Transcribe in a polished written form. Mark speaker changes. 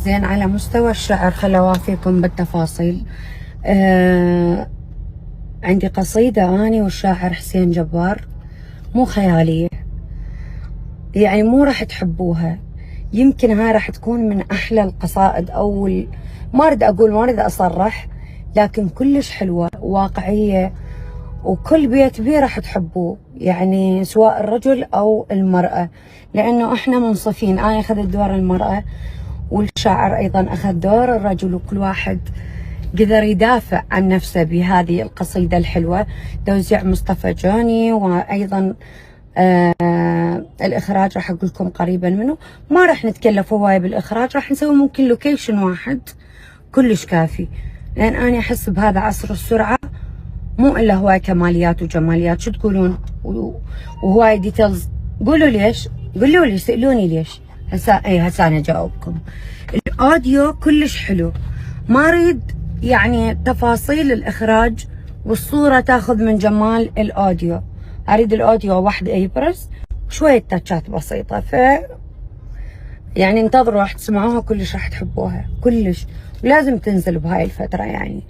Speaker 1: زين على مستوى الشعر خل أوافيكم بالتفاصيل. عندي قصيدة أني والشاعر حسين جبار، مو خيالية، يعني مو راح تحبوها، يمكن هاي راح تكون من أحلى القصائد أو ما أريد أقول، ما أريد أصرح، لكن كلش حلوة واقعية، وكل بيت بيه راح تحبوه، يعني سواء الرجل أو المرأة، لأنه إحنا منصفين. أنا أخذت دور المرأة والشاعر أيضا أخذ دور الرجل، وكل واحد قدر يدافع عن نفسه بهذه القصيدة الحلوة. توزيع مصطفى جاني، وأيضا الإخراج راح أقول لكم قريبا منه. ما راح نتكلف هواية بالإخراج، راح نسوي ممكن لوكيشن واحد كلش كافي، لأن أنا أحس بهذا عصر السرعة مو إلا هواي كماليات وجماليات. شو تقولون؟ وهواي ديتيلز. قولوا ليش، قولوا لي، سألوني ليش. هسا أنا أجاوبكم. الأوديو كلش حلو، ما أريد يعني تفاصيل الإخراج والصورة تاخذ من جمال الأوديو، أريد الأوديو واحد يبرز شوية تاتشات بسيطة. يعني انتظروا راح تسمعوها، كلش راح تحبوها كلش، ولازم تنزل بهاي الفترة يعني.